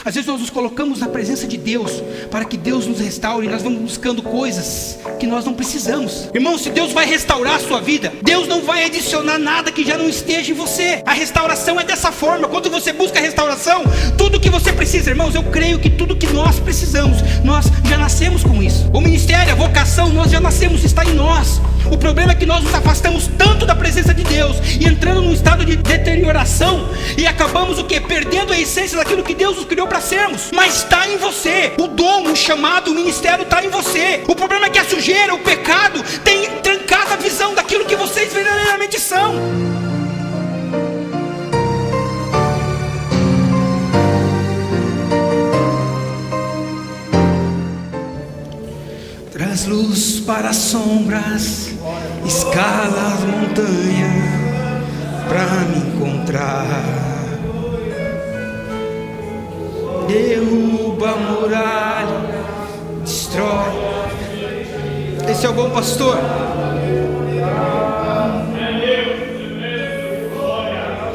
Às vezes nós nos colocamos na presença de Deus para que Deus nos restaure, e nós vamos buscando coisas que nós não precisamos. Irmão, se Deus vai restaurar a sua vida, Deus não vai adicionar nada que já não esteja em você. A restauração é dessa forma. Quando você busca a restauração, tudo que você precisa, irmãos, eu creio que tudo que nós precisamos, nós já nascemos com isso. O ministério, a vocação, nós já nascemos, está em nós. O problema é que nós nos afastamos tanto da presença de Deus e entrando num estado de deterioração, e acabamos o quê? Perdendo a essência daquilo que Deus nos criou para sermos. Mas está em você. O dom, o chamado, o ministério está em você. O problema é que a sujeira, o pecado tem trancado a visão daquilo que vocês verdadeiramente são. Traz luz para as sombras, escala as montanhas para me encontrar. Derruba a muralha, destrói. Esse é o bom pastor.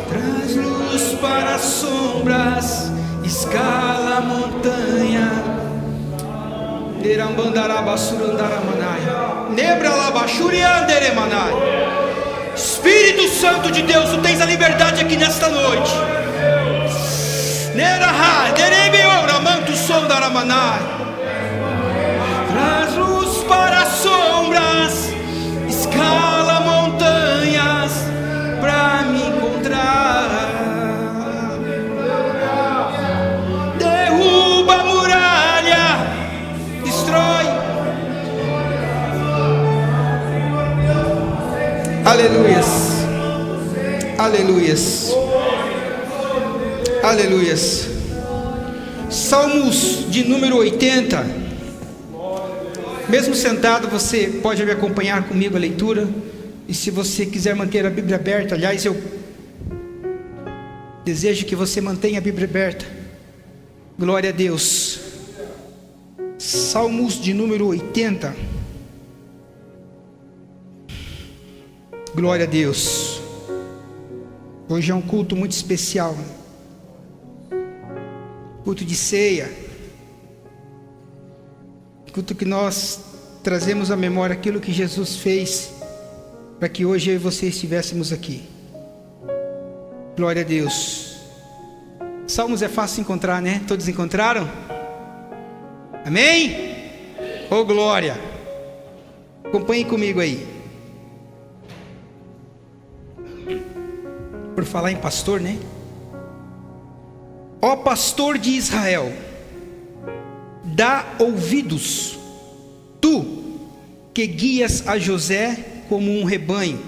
Traz luz para as sombras, escala a montanha. Espírito Santo de Deus, tu tens a liberdade aqui nesta noite. Traz luz para as sombras, escala montanhas para me encontrar. Derruba a muralha, destrói. Aleluias, aleluias, aleluias. Salmos de número 80. Mesmo sentado, você pode me acompanhar comigo a leitura. E se você quiser manter a Bíblia aberta, aliás, eu desejo que você mantenha a Bíblia aberta. Glória a Deus. Salmos de número 80. Glória a Deus. Hoje é um culto muito especial. Culto de ceia. Culto que nós trazemos à memória aquilo que Jesus fez para que hoje eu e você estivéssemos aqui. Glória a Deus. Salmos é fácil encontrar, né? Todos encontraram? Amém? Oh, glória. Acompanhe comigo aí. Por falar em pastor, né? Ó pastor de Israel, dá ouvidos, tu que guias a José como um rebanho,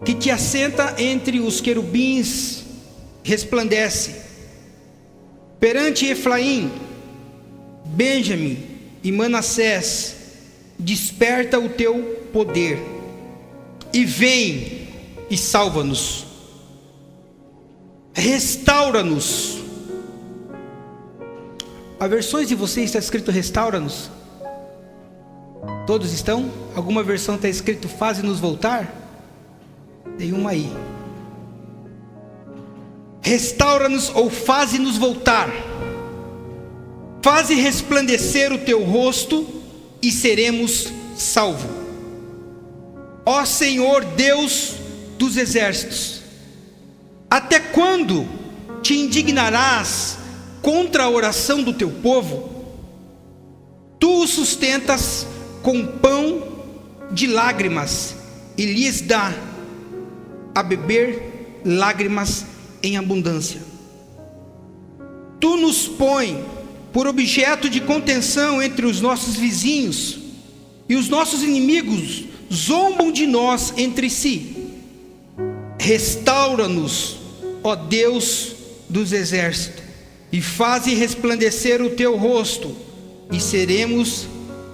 que te assenta entre os querubins, resplandece perante Efraim, Benjamim e Manassés, desperta o teu poder e vem e salva-nos, restaura-nos. Há versões de vocês está escrito restaura-nos? Todos estão? Alguma versão está escrito faze-nos voltar? Tem uma aí. Restaura-nos ou faze-nos voltar. Faze resplandecer o teu rosto e seremos salvos. Ó Senhor Deus dos exércitos, até quando te indignarás contra a oração do teu povo? Tu o sustentas com pão de lágrimas e lhes dá a beber lágrimas em abundância. Tu nos põe por objeto de contenção entre os nossos vizinhos, e os nossos inimigos zombam de nós entre si. Restaura-nos, ó Deus dos exércitos, e faze resplandecer o teu rosto, e seremos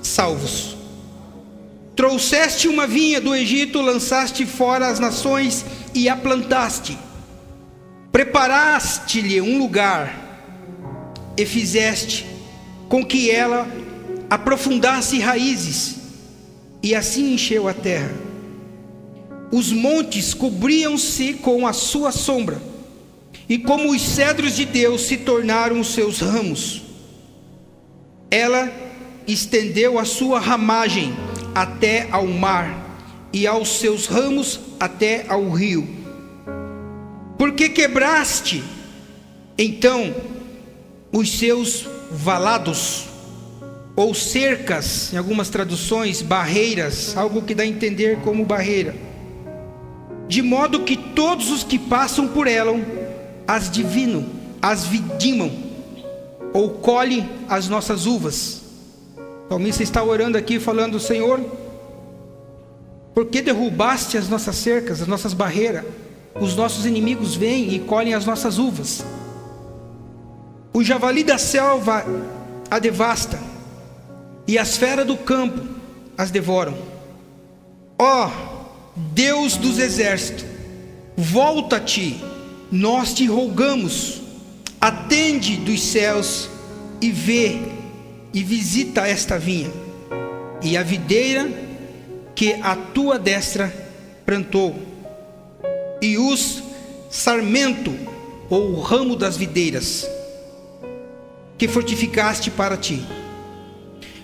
salvos. Trouxeste uma vinha do Egito, lançaste fora as nações e a plantaste. Preparaste-lhe um lugar e fizeste com que ela aprofundasse raízes, e assim encheu a terra. Os montes cobriam-se com a sua sombra, e como os cedros de Deus se tornaram os seus ramos. Ela estendeu a sua ramagem até ao mar, e aos seus ramos até ao rio. Porque quebraste, então, os seus valados, ou cercas, em algumas traduções, barreiras, algo que dá a entender como barreira, de modo que todos os que passam por ela as vidimam, ou colhem as nossas uvas. O salmista está orando aqui, falando: Senhor, por que derrubaste as nossas cercas, as nossas barreiras? Os nossos inimigos vêm e colhem as nossas uvas. O javali da selva a devasta, e as feras do campo as devoram. Ó Deus dos exércitos, volta-te, nós te rogamos, atende dos céus e vê e visita esta vinha e a videira que a tua destra plantou, e os sarmento, ou o ramo das videiras, que fortificaste para ti.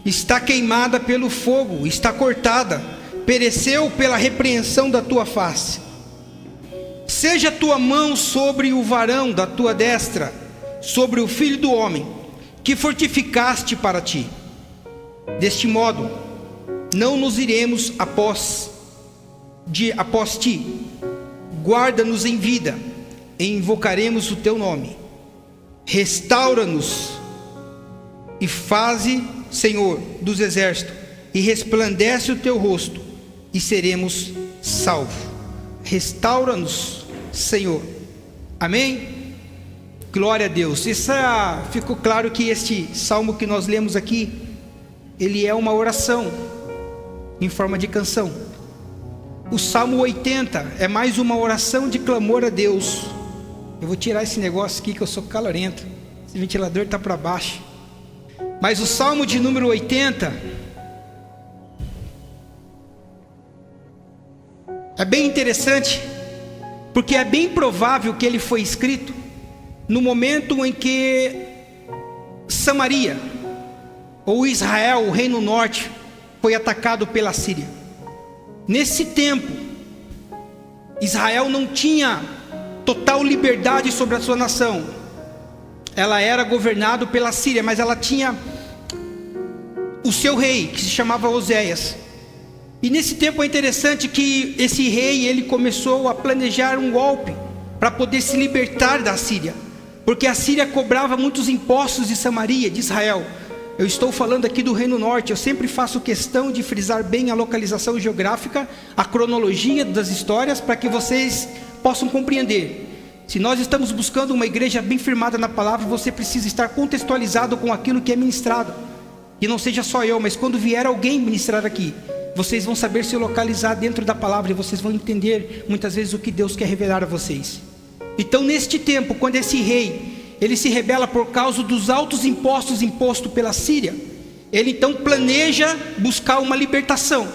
Está queimada pelo fogo, está cortada, pereceu pela repreensão da tua face. Seja a tua mão sobre o varão da tua destra, sobre o filho do homem, que fortificaste para ti. Deste modo, não nos iremos após ti. Guarda-nos em vida, e invocaremos o teu nome. Restaura-nos e faze, Senhor dos exércitos, e resplandece o teu rosto, e seremos salvos. Restaura-nos, Senhor. Amém? Glória a Deus. Ficou claro que este salmo que nós lemos aqui, ele é uma oração em forma de canção. O Salmo 80 é mais uma oração de clamor a Deus. Eu vou tirar esse negócio aqui que eu sou calorento. Esse ventilador está para baixo. Mas o Salmo de número 80 é bem interessante, porque é bem provável que ele foi escrito no momento em que Samaria, ou Israel, o reino norte, foi atacado pela Síria. Nesse tempo, Israel não tinha total liberdade sobre a sua nação. Ela era governada pela Síria, mas ela tinha o seu rei, que se chamava Oséias. E nesse tempo é interessante que esse rei, ele começou a planejar um golpe para poder se libertar da Síria, porque a Síria cobrava muitos impostos de Samaria, de Israel. Eu estou falando aqui do Reino Norte. Eu sempre faço questão de frisar bem a localização geográfica, a cronologia das histórias, para que vocês possam compreender. Se nós estamos buscando uma igreja bem firmada na palavra, você precisa estar contextualizado com aquilo que é ministrado. E não seja só eu, mas quando vier alguém ministrar aqui, vocês vão saber se localizar dentro da palavra, e vocês vão entender muitas vezes o que Deus quer revelar a vocês. Então, neste tempo, quando esse rei, ele se rebela por causa dos altos impostos impostos pela Síria, ele então planeja buscar uma libertação.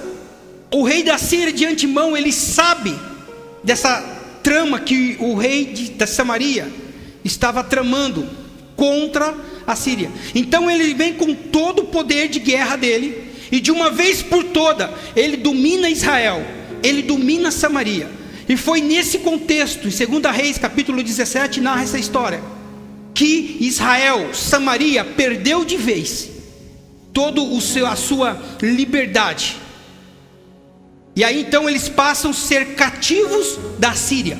O rei da Síria, de antemão, ele sabe dessa trama que o rei da Samaria estava tramando contra a Síria. Então ele vem com todo o poder de guerra dele, e de uma vez por toda ele domina Israel, ele domina Samaria. E foi nesse contexto, em 2 Reis capítulo 17, narra essa história, que Israel, Samaria, perdeu de vez toda a sua liberdade. E aí então eles passam a ser cativos da Síria.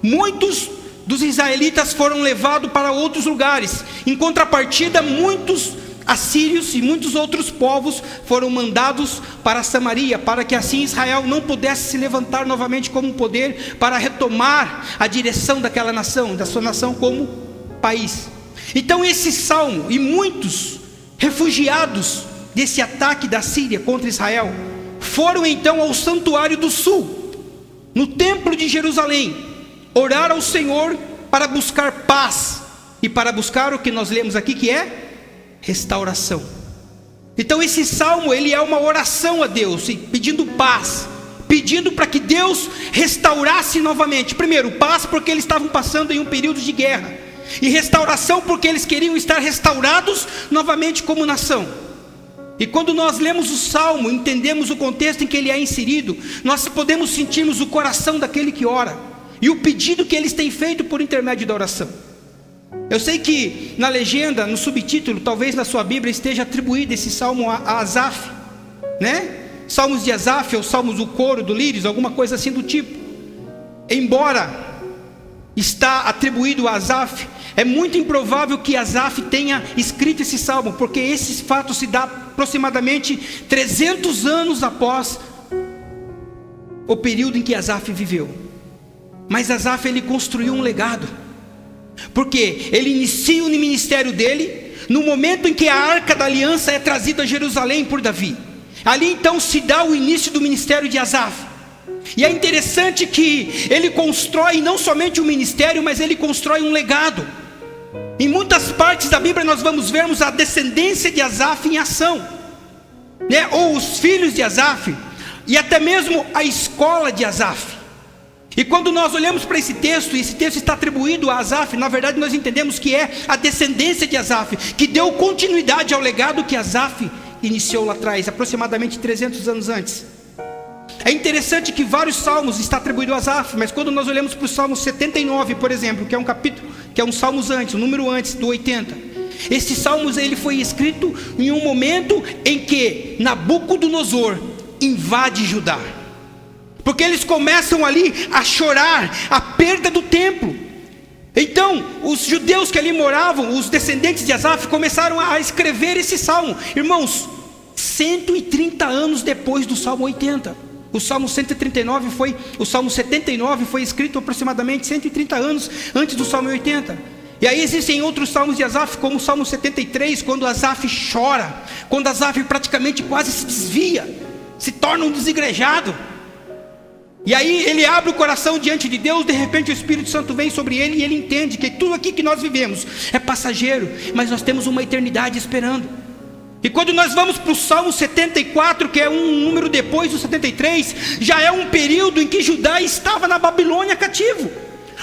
Muitos dos israelitas foram levados para outros lugares. Em contrapartida, muitos assírios e muitos outros povos foram mandados para Samaria, para que assim Israel não pudesse se levantar novamente como um poder para retomar a direção daquela nação, da sua nação como país. Então esse salmo, e muitos refugiados desse ataque da Síria contra Israel, foram então ao santuário do sul, no templo de Jerusalém, orar ao Senhor para buscar paz, e para buscar o que nós lemos aqui, que é restauração. Então esse salmo, ele é uma oração a Deus, pedindo paz, pedindo para que Deus restaurasse novamente. Primeiro, paz porque eles estavam passando em um período de guerra, e restauração porque eles queriam estar restaurados novamente como nação. E quando nós lemos o Salmo, entendemos o contexto em que ele é inserido, nós podemos sentirmos o coração daquele que ora, e o pedido que eles têm feito por intermédio da oração. Eu sei que na legenda, no subtítulo, talvez na sua Bíblia esteja atribuído esse salmo a Asaf, né? Salmos de Asaf, ou salmos do coro, do lírios, alguma coisa assim do tipo. Embora está atribuído a Asaf, é muito improvável que Asaf tenha escrito esse salmo, porque esse fato se dá aproximadamente 300 anos após o período em que Asaf viveu. Mas Asaf, ele construiu um legado, porque ele inicia o ministério dele no momento em que a Arca da Aliança é trazida a Jerusalém por Davi. Ali então se dá o início do ministério de Asaf. E é interessante que ele constrói não somente um ministério, mas ele constrói um legado. Em muitas partes da Bíblia nós vamos vermos a descendência de Asaf em ação, né? Ou os filhos de Asaf, e até mesmo a escola de Asaf. E quando nós olhamos para esse texto, e esse texto está atribuído a Asaf, na verdade nós entendemos que é a descendência de Asaf, que deu continuidade ao legado que Asaf iniciou lá atrás, aproximadamente 300 anos antes. É interessante que vários salmos estão atribuídos a Asaf, mas quando nós olhamos para o Salmo 79, por exemplo, que é um capítulo, que é um salmos antes, um número antes do 80, esse salmos ele foi escrito em um momento em que Nabucodonosor invade Judá, porque eles começam ali a chorar a perda do templo. Então os judeus que ali moravam, os descendentes de Asaf, começaram a escrever esse salmo, irmãos, 130 anos depois do Salmo 80. O Salmo 139 foi, o Salmo 79 foi escrito aproximadamente 130 anos antes do Salmo 80. E aí existem outros salmos de Asaf, como o Salmo 73, quando Asaf chora, quando Asaf praticamente quase se desvia, se torna um desigrejado. E aí ele abre o coração diante de Deus, de repente o Espírito Santo vem sobre ele e ele entende que tudo aqui que nós vivemos é passageiro, mas nós temos uma eternidade esperando. E quando nós vamos para o Salmo 74, que é um número depois do 73, já é um período em que Judá estava na Babilônia cativo.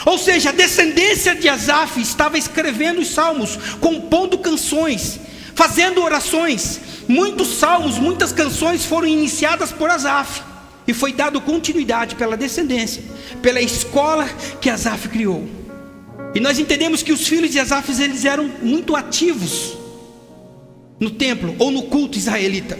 Ou seja, a descendência de Asaf estava escrevendo os salmos, compondo canções, fazendo orações. Muitos salmos, muitas canções foram iniciadas por Asaf, e foi dado continuidade pela descendência, pela escola que Asaf criou. E nós entendemos que os filhos de Asaf, eles eram muito ativos no templo ou no culto israelita.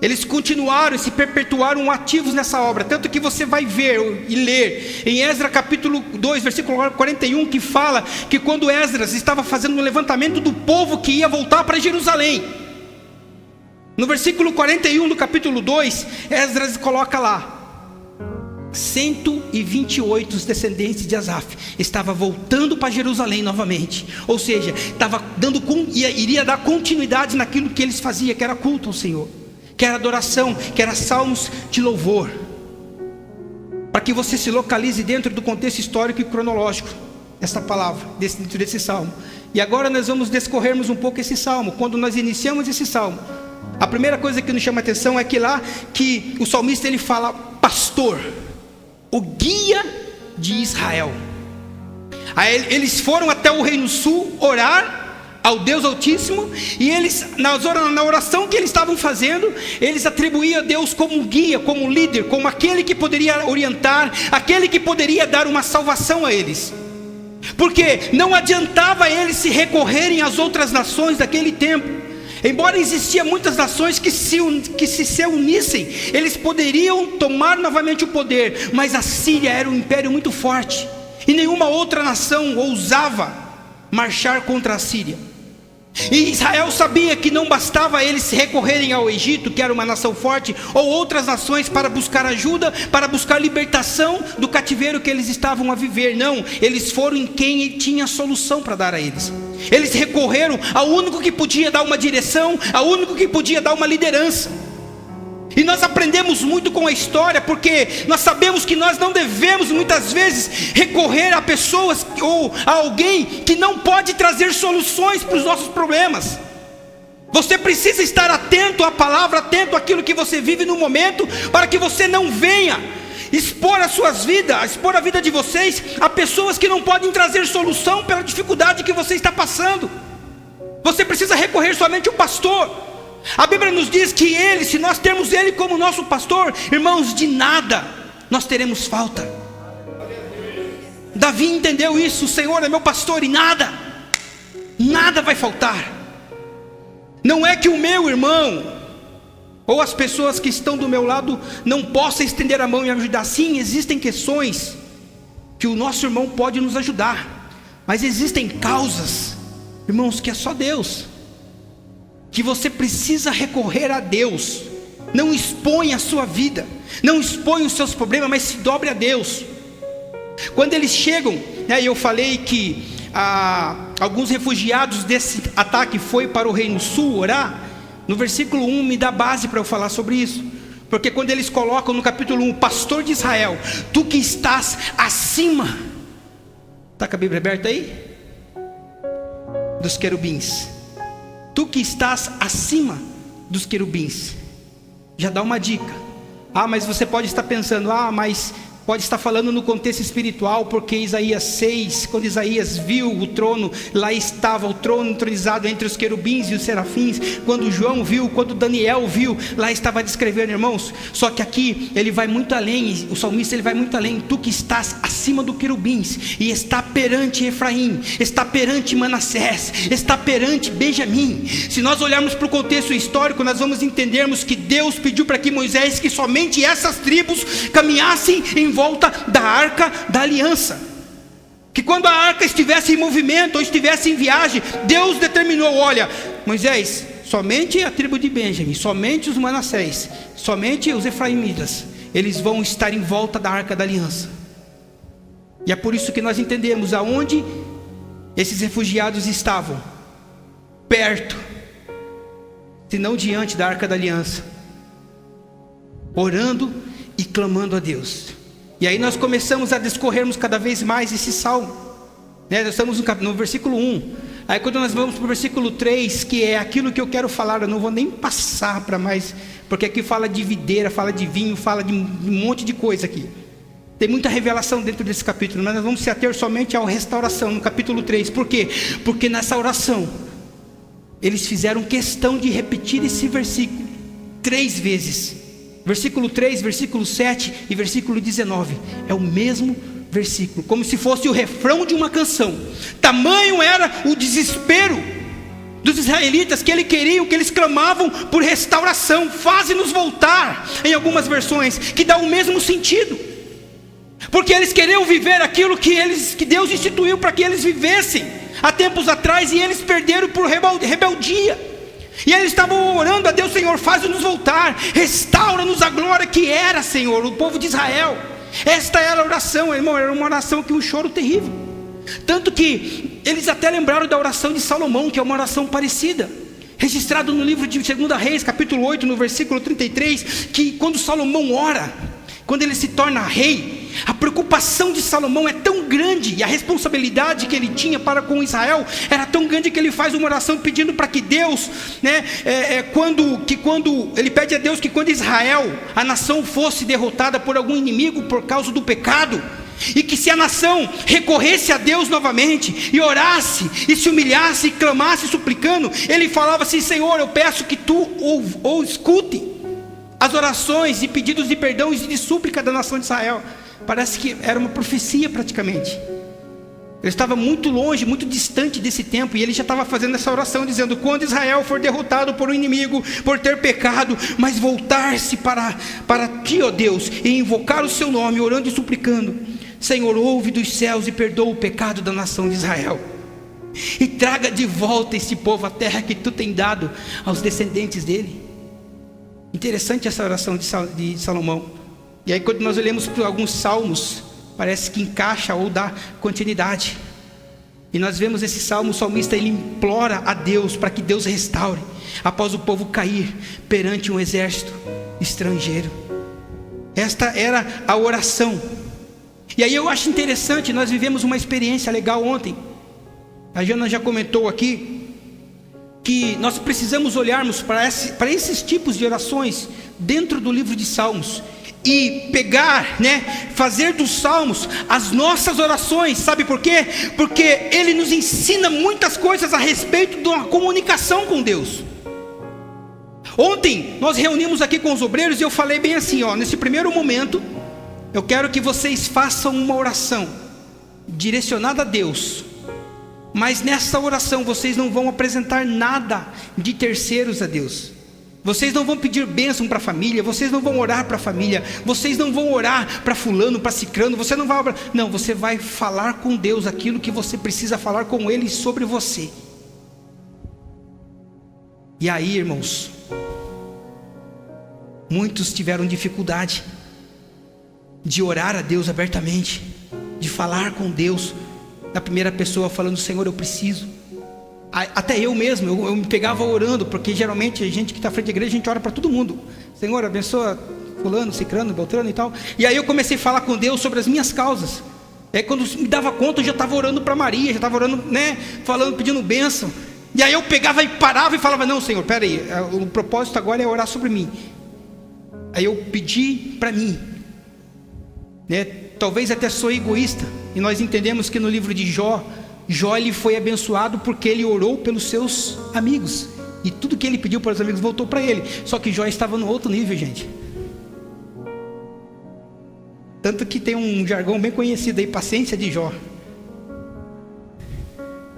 Eles continuaram e se perpetuaram ativos nessa obra, tanto que você vai ver e ler em Esdras capítulo 2, versículo 41, que fala que quando Esdras estava fazendo um levantamento do povo que ia voltar para Jerusalém, no versículo 41 do capítulo 2, Esdras coloca lá 128 descendentes de Asaf estava voltando para Jerusalém novamente. Ou seja, iria dar continuidade naquilo que eles faziam, que era culto ao Senhor, que era adoração, que era salmos de louvor. Para que você se localize dentro do contexto histórico e cronológico essa palavra, dentro desse salmo. E agora nós vamos discorrermos um pouco esse salmo. Quando nós iniciamos esse salmo, a primeira coisa que nos chama a atenção é que lá que o salmista ele fala pastor, o guia de Israel. Aí eles foram até o reino sul orar ao Deus Altíssimo, e eles, na oração que eles estavam fazendo, eles atribuíam a Deus como guia, como líder, como aquele que poderia orientar, aquele que poderia dar uma salvação a eles. Porque não adiantava eles se recorrerem às outras nações daquele tempo. Embora existiam muitas nações que se unissem, eles poderiam tomar novamente o poder, mas a Síria era um império muito forte, e nenhuma outra nação ousava marchar contra a Síria. E Israel sabia que não bastava eles se recorrerem ao Egito, que era uma nação forte, ou outras nações para buscar ajuda, para buscar libertação do cativeiro que eles estavam a viver. Não, eles foram em quem tinha solução para dar a eles. Eles recorreram ao único que podia dar uma direção, ao único que podia dar uma liderança. E nós aprendemos muito com a história, porque nós sabemos que nós não devemos muitas vezes recorrer a pessoas ou a alguém que não pode trazer soluções para os nossos problemas. Você precisa estar atento à palavra, atento àquilo que você vive no momento, para que você não venha expor as suas vidas, expor a vida de vocês a pessoas que não podem trazer solução pela dificuldade que você está passando. Você precisa recorrer somente ao pastor. A Bíblia nos diz que ele, se nós temos ele como nosso pastor, irmãos, de nada nós teremos falta. Davi entendeu isso: o Senhor é meu pastor e nada vai faltar. Não é que o meu irmão ou as pessoas que estão do meu lado não possam estender a mão e me ajudar. Sim, existem questões que o nosso irmão pode nos ajudar, mas existem causas, irmãos, que é só Deus, que você precisa recorrer a Deus. Não expõe a sua vida, não expõe os seus problemas, mas se dobre a Deus. Quando eles chegam, eu falei que alguns refugiados desse ataque foi para o Reino Sul orar. No versículo 1 me dá base para eu falar sobre isso, porque quando eles colocam no capítulo 1, pastor de Israel, tu que estás acima, está com a Bíblia aberta aí? Dos querubins, tu que estás acima dos querubins, já dá uma dica. Mas você pode estar pensando, mas pode estar falando no contexto espiritual, porque Isaías 6, quando Isaías viu o trono, lá estava o trono entronizado entre os querubins e os serafins. Quando João viu, quando Daniel viu, lá estava descrevendo, irmãos. Só que aqui ele vai muito além, o salmista ele vai muito além. Tu que estás acima do querubins, e está perante Efraim, está perante Manassés, está perante Benjamim. Se nós olharmos para o contexto histórico, nós vamos entendermos que Deus pediu para que Moisés, que somente essas tribos caminhassem em volta da arca da aliança, que quando a arca estivesse em movimento ou estivesse em viagem, Deus determinou: olha, Moisés, somente a tribo de Benjamim, somente os Manassés, somente os Efraimitas, eles vão estar em volta da arca da aliança. E é por isso que nós entendemos aonde esses refugiados estavam: perto, se não diante da arca da aliança, orando e clamando a Deus. E aí nós começamos a discorrermos cada vez mais esse salmo, Nós estamos no versículo 1. Aí quando nós vamos para o versículo 3, que é aquilo que eu quero falar, eu não vou nem passar para mais, porque aqui fala de videira, fala de vinho, fala de um monte de coisa aqui. Tem muita revelação dentro desse capítulo, mas nós vamos se ater somente à restauração, no capítulo 3. Por quê? Porque nessa oração, eles fizeram questão de repetir esse versículo 3 vezes. Versículo 3, versículo 7 e versículo 19. É o mesmo versículo, como se fosse o refrão de uma canção. Tamanho era o desespero dos israelitas, que eles queriam, que eles clamavam por restauração. Faze-nos voltar, em algumas versões, que dá o mesmo sentido, porque eles queriam viver aquilo que Deus instituiu para que eles vivessem há tempos atrás, e eles perderam por rebeldia. E eles estavam orando a Deus: Senhor, faz-nos voltar, restaura-nos a glória que era, Senhor, o povo de Israel. Esta era a oração, irmão, era uma oração que um choro terrível. Tanto que eles até lembraram da oração de Salomão, que é uma oração parecida, registrado no livro de 2 Reis, capítulo 8, no versículo 33, que quando Salomão ora, quando ele se torna rei, a preocupação de Salomão é tão grande, e a responsabilidade que ele tinha para com Israel era tão grande, que ele faz uma oração pedindo para que Deus, quando ele pede a Deus que quando Israel, a nação, fosse derrotada por algum inimigo por causa do pecado, e que se a nação recorresse a Deus novamente, e orasse, e se humilhasse, e clamasse suplicando, ele falava assim: Senhor, eu peço que tu ou escute as orações e pedidos de perdão e de súplica da nação de Israel. Parece que era uma profecia praticamente. Ele estava muito longe, muito distante desse tempo, e ele já estava fazendo essa oração, dizendo: quando Israel for derrotado por um inimigo, por ter pecado, mas voltar-se para ti, ó Deus, e invocar o seu nome, orando e suplicando, Senhor, ouve dos céus e perdoa o pecado da nação de Israel, e traga de volta esse povo à terra que tu tem dado aos descendentes dele. Interessante essa oração de Salomão. E aí quando nós olhamos para alguns salmos, parece que encaixa ou dá continuidade. E nós vemos esse salmo, o salmista ele implora a Deus para que Deus restaure, após o povo cair perante um exército estrangeiro. Esta era a oração. E aí eu acho interessante, nós vivemos uma experiência legal ontem. A Jana já comentou aqui. que nós precisamos olharmos para esses tipos de orações dentro do livro de Salmos e pegar, fazer dos Salmos as nossas orações. Sabe por quê? Porque ele nos ensina muitas coisas a respeito da comunicação com Deus. Ontem nós reunimos aqui com os obreiros e eu falei bem assim, nesse primeiro momento eu quero que vocês façam uma oração direcionada a Deus, mas nessa oração vocês não vão apresentar nada de terceiros a Deus. Vocês não vão pedir bênção para a família, vocês não vão orar para a família, vocês não vão orar para fulano, para cicrano, você não vai orar. Não, você vai falar com Deus aquilo que você precisa falar com Ele sobre você. E aí, irmãos, muitos tiveram dificuldade de orar a Deus abertamente, de falar com Deus na primeira pessoa, falando: Senhor, eu preciso. Até eu mesmo, eu me pegava orando, porque geralmente a gente que está à frente da igreja, a gente ora para todo mundo. Senhor, abençoa fulano, cicrano, beltrano e tal. E aí eu comecei a falar com Deus sobre as minhas causas. Aí quando me dava conta, eu já estava orando para Maria, já estava orando, falando, pedindo bênção. E aí eu pegava e parava e falava: não, Senhor, peraí, o propósito agora é orar sobre mim. Aí eu pedi para mim, talvez até sou egoísta, e nós entendemos que no livro de Jó ele foi abençoado porque ele orou pelos seus amigos, e tudo que ele pediu para os amigos voltou para ele. Só que Jó estava no outro nível, gente. Tanto que tem um jargão bem conhecido aí, paciência de Jó.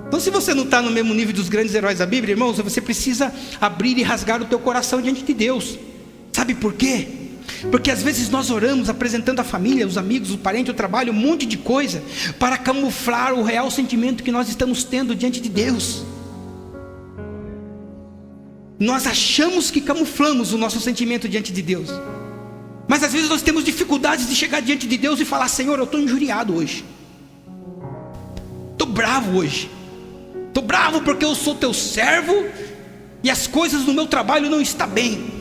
Então, se você não está no mesmo nível dos grandes heróis da Bíblia, irmãos, você precisa abrir e rasgar o teu coração diante de Deus. Sabe por quê? Porque às vezes nós oramos apresentando a família, os amigos, o parente, o trabalho, um monte de coisa, para camuflar o real sentimento que nós estamos tendo diante de Deus. Nós achamos que camuflamos o nosso sentimento diante de Deus, mas às vezes nós temos dificuldades de chegar diante de Deus e falar: Senhor, eu estou injuriado hoje, estou bravo hoje, estou bravo porque eu sou teu servo e as coisas no meu trabalho não estão bem.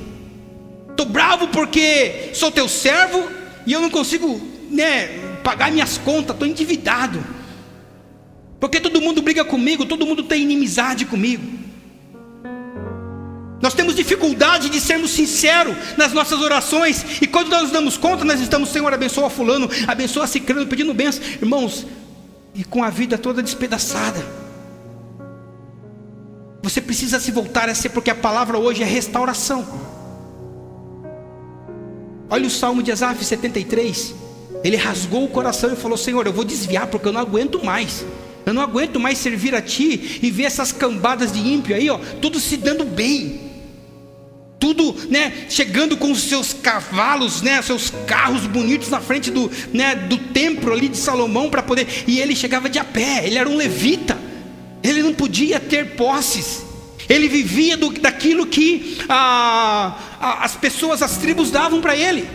Estou bravo porque sou teu servo e eu não consigo pagar minhas contas, estou endividado, porque todo mundo briga comigo, todo mundo tem inimizade comigo. Nós temos dificuldade de sermos sinceros nas nossas orações, e quando nós nos damos conta, nós estamos: Senhor, abençoa fulano, abençoa cicrano, pedindo bênção, irmãos, e com a vida toda despedaçada. Você precisa se voltar a ser, porque a palavra hoje é restauração. Olha o Salmo de Asaf 73. Ele rasgou o coração e falou: Senhor, eu vou desviar, porque eu não aguento mais. Eu não aguento mais servir a Ti e ver essas cambadas de ímpio aí, tudo se dando bem, tudo, chegando com os seus cavalos, seus carros bonitos na frente do templo ali de Salomão, para poder. E ele chegava de a pé, ele era um levita, ele não podia ter posses. Ele vivia daquilo que as pessoas, as tribos davam para ele.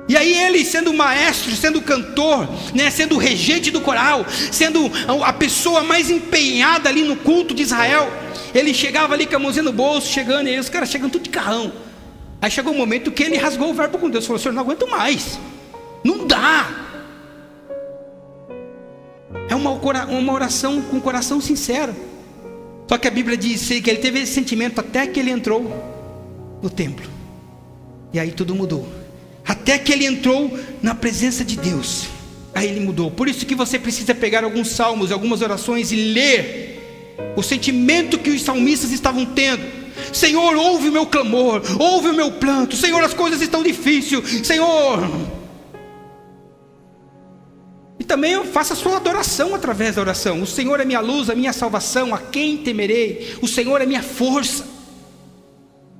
E aí ele, sendo maestro, sendo cantor, sendo o regente do coral, sendo a pessoa mais empenhada ali no culto de Israel, ele chegava ali com a mãozinha no bolso, chegando, e aí os caras chegando tudo de carrão. Aí chegou um momento que ele rasgou o verbo com Deus, falou: Senhor, não aguento mais, não dá. É uma oração com o coração sincero. Só que a Bíblia diz que ele teve esse sentimento até que ele entrou no templo, e aí tudo mudou. Até que ele entrou na presença de Deus, aí ele mudou. Por isso que você precisa pegar alguns salmos, algumas orações e ler o sentimento que os salmistas estavam tendo. Senhor, ouve o meu clamor, ouve o meu planto. Senhor, as coisas estão difíceis. Senhor, e também eu faço a sua adoração através da oração. O Senhor é minha luz, a minha salvação, a quem temerei? O Senhor é minha força.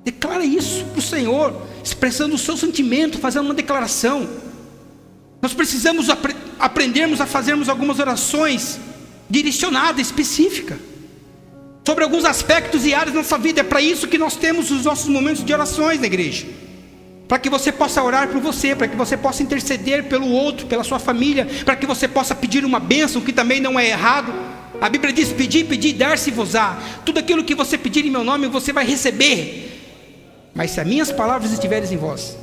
Declara isso para o Senhor, expressando o seu sentimento, fazendo uma declaração. Nós precisamos aprendermos a fazermos algumas orações direcionadas, específicas, sobre alguns aspectos e áreas da nossa vida. É para isso que nós temos os nossos momentos de orações na igreja, para que você possa orar por você, para que você possa interceder pelo outro, pela sua família, para que você possa pedir uma bênção, que também não é errado. A Bíblia diz: pedi, dar-se-vos-á. Tudo aquilo que você pedir em meu nome, você vai receber. Mas se as minhas palavras estiverem em vós,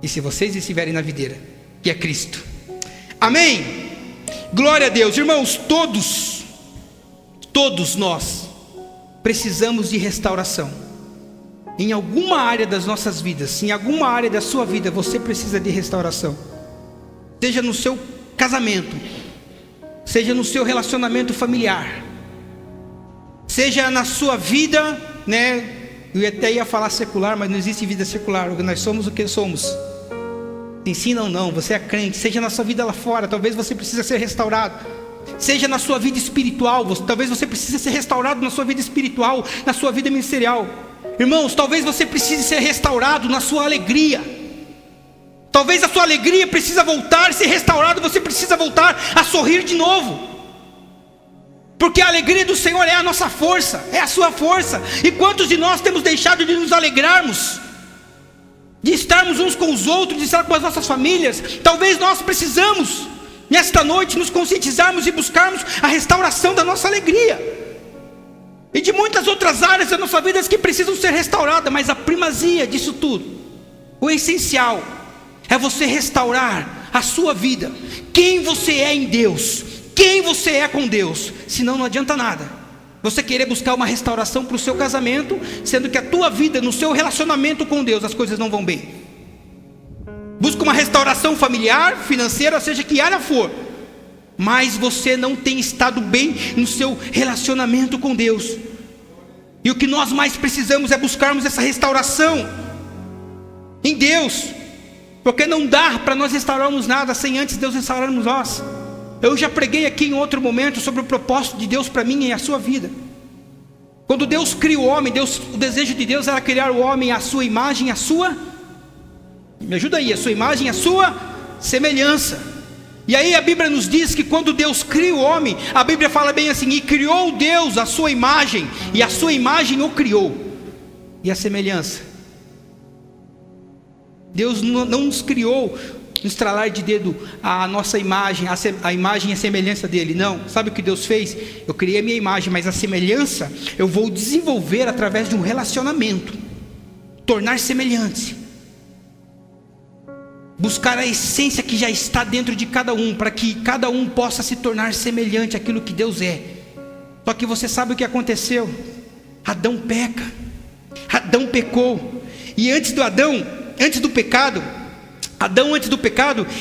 e se vocês estiverem na videira, que é Cristo. Amém? Glória a Deus. Irmãos, todos Todos nós precisamos de restauração. Em alguma área das nossas vidas, em alguma área da sua vida, você precisa de restauração. Seja no seu casamento, seja no seu relacionamento familiar, seja na sua vida, né? Eu até ia falar secular, mas não existe vida secular. Nós somos o que somos. Ensina ou não, você é crente. Seja na sua vida lá fora, talvez você precise ser restaurado. Seja na sua vida espiritual, talvez você precise ser restaurado na sua vida espiritual, na sua vida ministerial. Irmãos, talvez você precise ser restaurado na sua alegria. Talvez a sua alegria precisa voltar, ser restaurado, você precisa voltar a sorrir de novo. Porque a alegria do Senhor é a nossa força, é a sua força. E quantos de nós temos deixado de nos alegrarmos, de estarmos uns com os outros, de estar com as nossas famílias? Talvez nós precisamos, nesta noite, nos conscientizarmos e buscarmos a restauração da nossa alegria. E de muitas outras áreas da nossa vida que precisam ser restauradas. Mas a primazia disso tudo, o essencial, é você restaurar a sua vida. Quem você é em Deus, quem você é com Deus. Senão não adianta nada você querer buscar uma restauração para o seu casamento, sendo que a tua vida, no seu relacionamento com Deus, as coisas não vão bem. Busca uma restauração familiar, financeira, seja que área for, mas você não tem estado bem no seu relacionamento com Deus. E o que nós mais precisamos é buscarmos essa restauração em Deus, porque não dá para nós restaurarmos nada sem antes Deus restaurarmos nós. Eu já preguei aqui em outro momento sobre o propósito de Deus para mim e a sua vida. Quando Deus cria o homem, o desejo de Deus era criar o homem à sua imagem, me ajuda aí, a sua imagem, a sua semelhança. E aí a Bíblia nos diz que quando Deus cria o homem, a Bíblia fala bem assim: e criou Deus a sua imagem, e a sua imagem o criou. E a semelhança, Deus não nos criou no estralar de dedo a nossa imagem, a imagem e a semelhança dele. Não, sabe o que Deus fez? Eu criei a minha imagem, mas a semelhança eu vou desenvolver através de um relacionamento, tornar semelhante, buscar a essência que já está dentro de cada um, para que cada um possa se tornar semelhante àquilo que Deus é. Só que você sabe o que aconteceu? Adão peca, Adão pecou. E antes do pecado,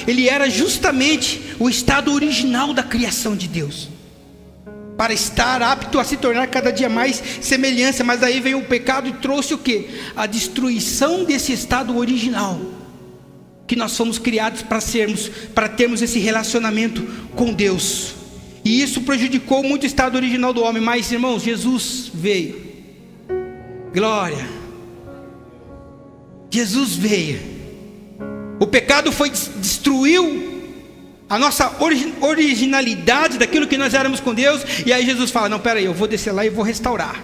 ele era justamente o estado original da criação de Deus, para estar apto a se tornar cada dia mais semelhança. Mas aí veio o pecado e trouxe o quê? A destruição desse estado original que nós fomos criados para termos esse relacionamento com Deus. E isso prejudicou muito o estado original do homem. Mas, irmãos, Jesus veio. Glória. Jesus veio. O pecado destruiu a nossa originalidade daquilo que nós éramos com Deus. E aí Jesus fala: não, peraí, eu vou descer lá e vou restaurar.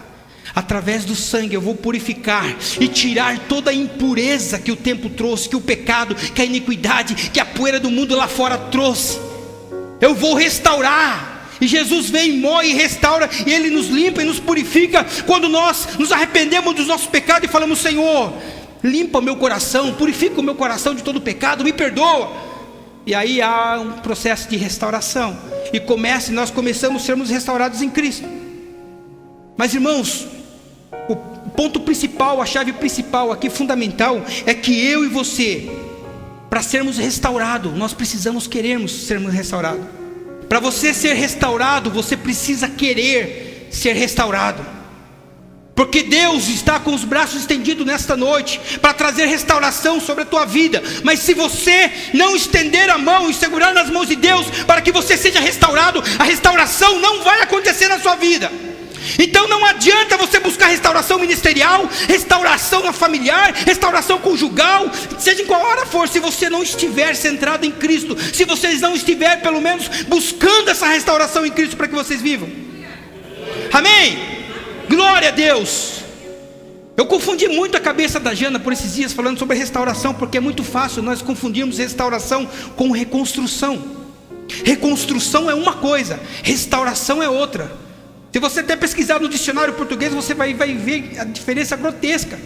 Através do sangue eu vou purificar e tirar toda a impureza que o tempo trouxe, que o pecado, que a iniquidade, que a poeira do mundo lá fora trouxe. Eu vou restaurar. E Jesus vem, moe e restaura, e Ele nos limpa e nos purifica. Quando nós nos arrependemos dos nossos pecados e falamos: Senhor, limpa o meu coração, purifica o meu coração de todo pecado, me perdoa. E aí há um processo de restauração, e nós começamos a sermos restaurados em Cristo. Mas, irmãos, o ponto principal, a chave principal aqui, fundamental, é que eu e você, para sermos restaurados, nós precisamos querermos sermos restaurados. Para você ser restaurado, você precisa querer ser restaurado. Porque Deus está com os braços estendidos nesta noite para trazer restauração sobre a tua vida. Mas se você não estender a mão e segurar nas mãos de Deus para que você seja restaurado, a restauração não vai acontecer na sua vida. Então não adianta você buscar restauração ministerial, restauração familiar, restauração conjugal, seja em qual hora for, se você não estiver centrado em Cristo, se vocês não estiverem pelo menos buscando essa restauração em Cristo para que vocês vivam. Amém? Glória a Deus. Eu confundi muito a cabeça da Jana por esses dias falando sobre restauração, porque é muito fácil nós confundirmos restauração com reconstrução. Reconstrução é uma coisa, restauração é outra. Se você até pesquisar no dicionário português, você vai ver a diferença grotesca.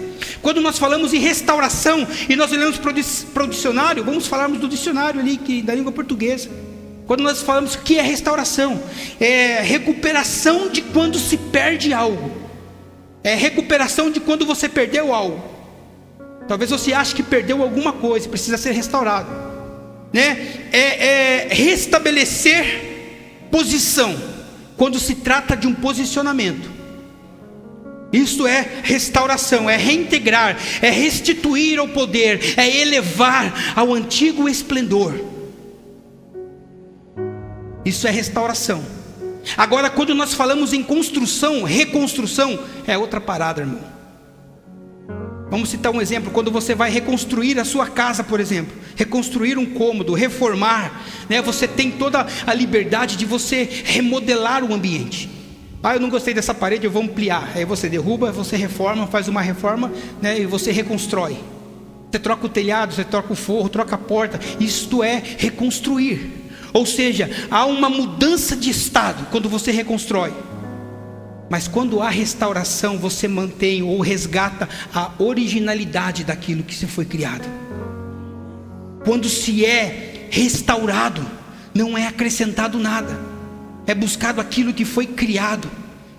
Quando nós falamos em restauração e nós olhamos para o dicionário, vamos falarmos do dicionário ali da língua portuguesa. Quando nós falamos o que é restauração, é recuperação de quando se perde algo, é recuperação de quando você perdeu algo. Talvez você ache que perdeu alguma coisa, precisa ser restaurado, né? É restabelecer posição, quando se trata de um posicionamento. Isso é restauração, é reintegrar, é restituir ao poder, é elevar ao antigo esplendor. Isso é restauração. Agora, quando nós falamos em construção, reconstrução, é outra parada, irmão. Vamos citar um exemplo. Quando você vai reconstruir a sua casa, por exemplo, reconstruir um cômodo, reformar, né? Você tem toda a liberdade de você remodelar o ambiente. Ah, eu não gostei dessa parede, eu vou ampliar. Aí você derruba, você reforma, faz uma reforma, né? E você reconstrói. Você troca o telhado, você troca o forro, troca a porta. Isto é reconstruir. Ou seja, há uma mudança de estado quando você reconstrói. Mas quando há restauração, você mantém ou resgata a originalidade daquilo que se foi criado. Quando se é restaurado, não é acrescentado nada, é buscado aquilo que foi criado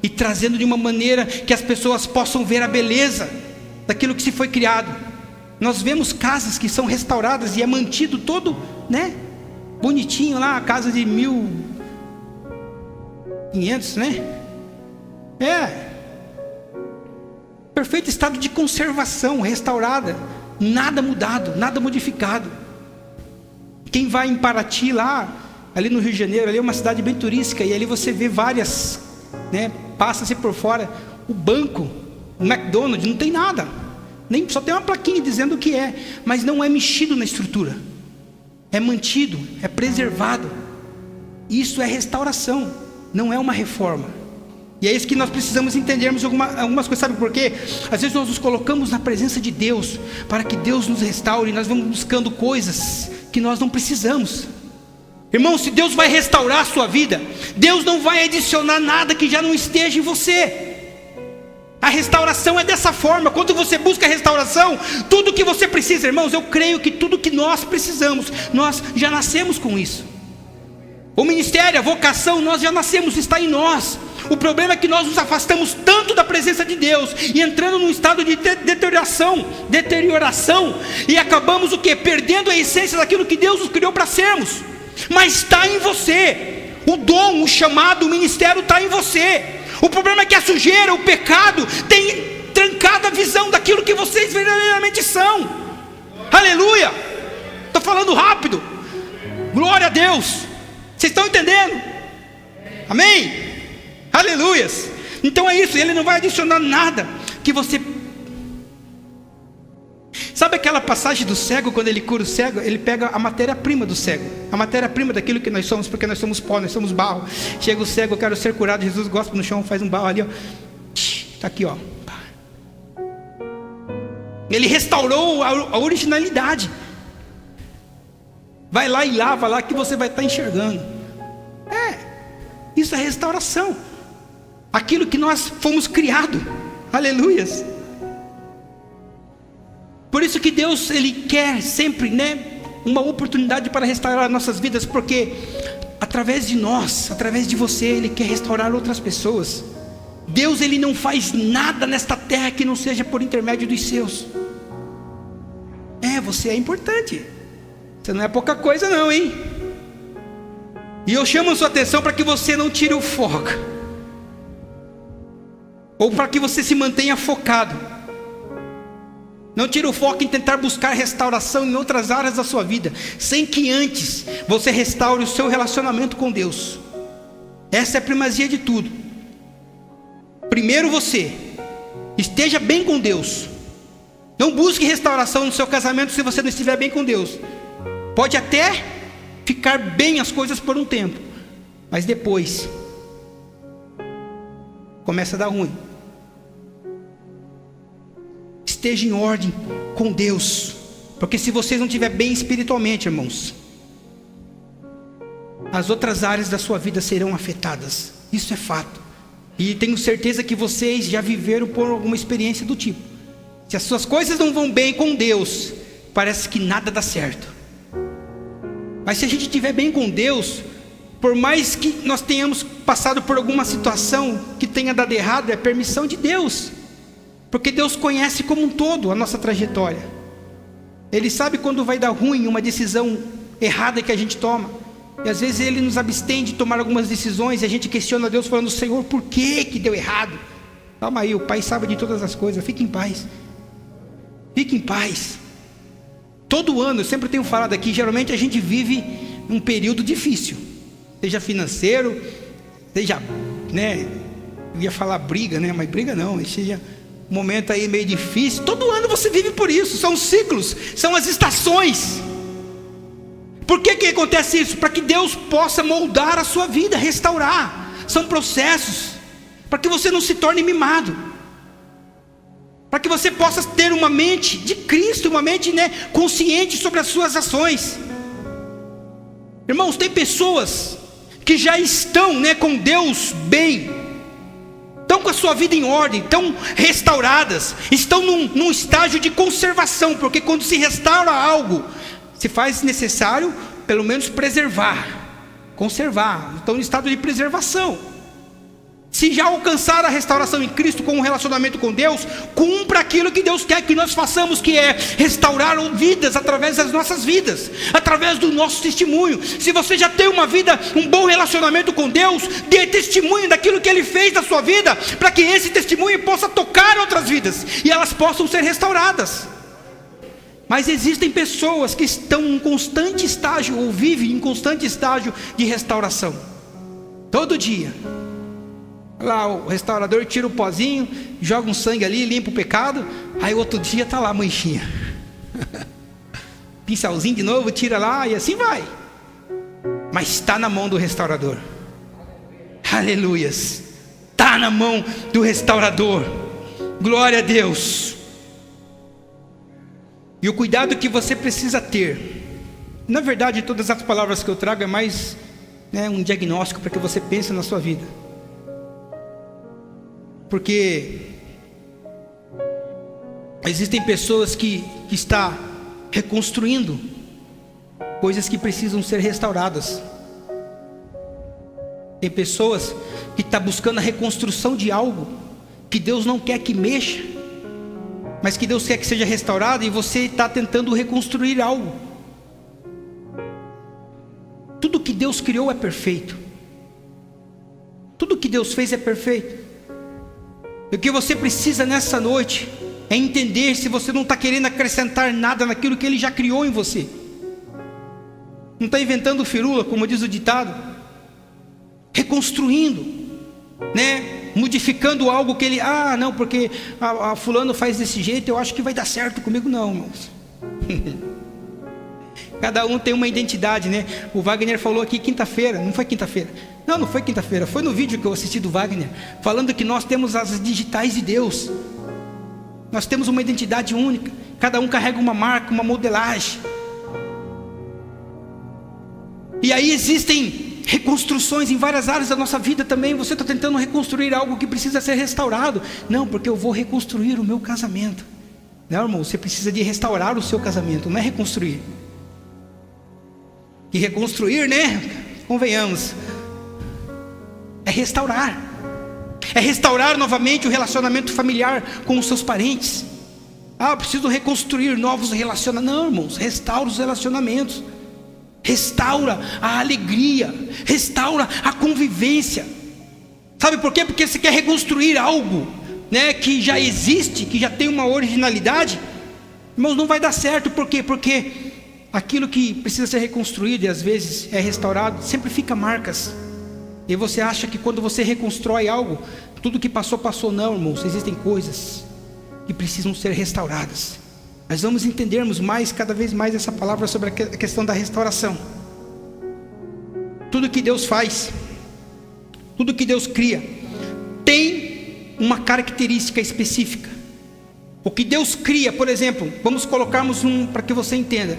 e trazendo de uma maneira que as pessoas possam ver a beleza daquilo que se foi criado. Nós vemos casas que são restauradas e é mantido todo, né, bonitinho lá, a casa de 1500, né? Perfeito estado de conservação, restaurada, nada mudado, nada modificado. Quem vai em Paraty lá, ali no Rio de Janeiro, ali é uma cidade bem turística, e ali você vê várias, né, passa-se por fora, o banco, o McDonald's, não tem nada, nem, só tem uma plaquinha dizendo o que é, mas não é mexido na estrutura, é mantido, é preservado. Isso é restauração, não é uma reforma. E é isso que nós precisamos entendermos algumas coisas. Sabe por quê? Às vezes nós nos colocamos na presença de Deus para que Deus nos restaure, e nós vamos buscando coisas que nós não precisamos. Irmão, se Deus vai restaurar a sua vida, Deus não vai adicionar nada que já não esteja em você. A restauração é dessa forma. Quando você busca a restauração, tudo que você precisa, irmãos, eu creio que tudo que nós precisamos, nós já nascemos com isso. O ministério, a vocação, nós já nascemos, está em nós. O problema é que nós nos afastamos tanto da presença de Deus e entrando num estado de deterioração, e acabamos o quê? Perdendo a essência daquilo que Deus nos criou para sermos. Mas está em você. O dom, o chamado, o ministério está em você. O problema é que a sujeira, o pecado tem trancado a visão daquilo que vocês verdadeiramente são. Aleluia. Estou falando rápido. Glória a Deus. Vocês estão entendendo? Amém? Aleluias. Então é isso, ele não vai adicionar nada que você... Sabe aquela passagem do cego, quando ele cura o cego, ele pega a matéria-prima do cego, a matéria-prima daquilo que nós somos, porque nós somos pó, nós somos barro. Chega o cego, eu quero ser curado, Jesus gosta no chão, faz um barro ali, ó. Está aqui, ó. Ele restaurou a originalidade. Vai lá e lava lá que você vai estar enxergando. Isso é restauração. Aquilo que nós fomos criados. Aleluias. Por isso que Deus, Ele quer sempre, né, uma oportunidade para restaurar nossas vidas, porque através de nós, através de você, Ele quer restaurar outras pessoas. Deus, Ele não faz nada nesta terra que não seja por intermédio dos seus. Você é importante. Você não é pouca coisa não, hein? E eu chamo a sua atenção para que você não tire o foco, ou para que você se mantenha focado. Não tire o foco em tentar buscar restauração em outras áreas da sua vida, sem que antes você restaure o seu relacionamento com Deus. Essa é a primazia de tudo. Primeiro você esteja bem com Deus. Não busque restauração no seu casamento se você não estiver bem com Deus. Pode até ficar bem as coisas por um tempo, mas depois começa a dar ruim. Esteja em ordem com Deus, porque se você não estiver bem espiritualmente, irmãos, as outras áreas da sua vida serão afetadas. Isso é fato. E tenho certeza que vocês já viveram por alguma experiência do tipo. Se as suas coisas não vão bem com Deus, parece que nada dá certo. Mas se a gente estiver bem com Deus, Por mais que nós tenhamos passado por alguma situação que tenha dado errado, é permissão de Deus. Porque Deus conhece como um todo a nossa trajetória. Ele sabe quando vai dar ruim uma decisão errada que a gente toma. E às vezes Ele nos abstém de tomar algumas decisões e a gente questiona a Deus falando: Senhor, por que deu errado? Calma aí, o Pai sabe de todas as coisas, fique em paz. Fique em paz. Todo ano, eu sempre tenho falado aqui, geralmente a gente vive um período difícil. Seja financeiro, seja, eu ia falar briga, mas briga não, seja um momento aí meio difícil. Todo ano você vive por isso, são ciclos, são as estações. Por que acontece isso? Para que Deus possa moldar a sua vida, restaurar. São processos, para que você não se torne mimado, para que você possa ter uma mente de Cristo, uma mente consciente sobre as suas ações. Irmãos, tem pessoas que já estão com Deus bem, estão com a sua vida em ordem, estão restauradas, estão num estágio de conservação, porque quando se restaura algo, se faz necessário pelo menos preservar, conservar, estão em estado de preservação. Se já alcançar a restauração em Cristo com um relacionamento com Deus, cumpra aquilo que Deus quer que nós façamos, que é restaurar vidas através das nossas vidas, através do nosso testemunho. Se você já tem uma vida, um bom relacionamento com Deus, dê testemunho daquilo que Ele fez na sua vida, para que esse testemunho possa tocar outras vidas e elas possam ser restauradas. Mas existem pessoas que estão em constante estágio, ou vivem em constante estágio de restauração. Todo dia lá o restaurador tira o pozinho, joga um sangue ali, limpa o pecado. Aí outro dia está lá a manchinha. Pincelzinho de novo, tira lá e assim vai. Mas está na mão do restaurador. Aleluias. Está na mão do restaurador. Glória a Deus. E o cuidado que você precisa ter, na verdade todas as palavras que eu trago é mais um diagnóstico para que você pense na sua vida. Porque existem pessoas que estão reconstruindo coisas que precisam ser restauradas. Tem pessoas que estão buscando a reconstrução de algo que Deus não quer que mexa, mas que Deus quer que seja restaurado, e você está tentando reconstruir algo. Tudo que Deus criou é perfeito. Tudo que Deus fez é perfeito. O que você precisa nessa noite é entender se você não está querendo acrescentar nada naquilo que Ele já criou em você. Não está inventando firula, como diz o ditado. Reconstruindo, modificando algo que Ele... não, porque a fulano faz desse jeito, eu acho que vai dar certo comigo. Não, irmãos. Cada um tem uma identidade, O Wagner falou aqui quinta-feira, não foi quinta-feira? Não foi quinta-feira, foi no vídeo que eu assisti do Wagner, falando que nós temos as digitais de Deus. Nós temos uma identidade única. Cada um carrega uma marca, uma modelagem. E aí existem reconstruções em várias áreas da nossa vida também. Você está tentando reconstruir algo que precisa ser restaurado. Não, porque eu vou reconstruir o meu casamento. Não, irmão, você precisa de restaurar o seu casamento, não é reconstruir. E reconstruir, convenhamos, é restaurar. É restaurar novamente o relacionamento familiar com os seus parentes. Eu preciso reconstruir novos relacionamentos. Não, irmãos, restaura os relacionamentos. Restaura a alegria. Restaura a convivência. Sabe por quê? Porque você quer reconstruir algo, que já existe, que já tem uma originalidade. Irmãos, não vai dar certo. Por quê? Porque aquilo que precisa ser reconstruído e às vezes é restaurado, sempre fica marcas. E você acha que quando você reconstrói algo, tudo que passou, passou. Não, irmãos, existem coisas que precisam ser restauradas. Nós vamos entendermos cada vez mais essa palavra sobre a questão da restauração. Tudo que Deus faz, tudo que Deus cria, tem uma característica específica. O que Deus cria, por exemplo, vamos colocarmos para que você entenda.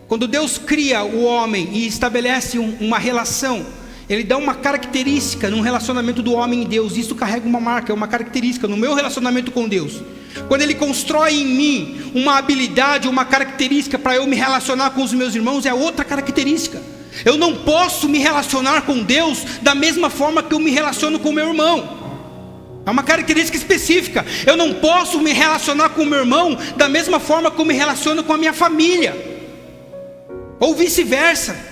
Quando Deus cria o homem e estabelece uma relação, Ele dá uma característica no relacionamento do homem e Deus. Isso carrega uma marca, uma característica no meu relacionamento com Deus. Quando Ele constrói em mim uma habilidade, uma característica para eu me relacionar com os meus irmãos, é outra característica. Eu não posso me relacionar com Deus da mesma forma que eu me relaciono com meu irmão. É uma característica específica. Eu não posso me relacionar com meu irmão da mesma forma que eu me relaciono com a minha família, ou vice-versa.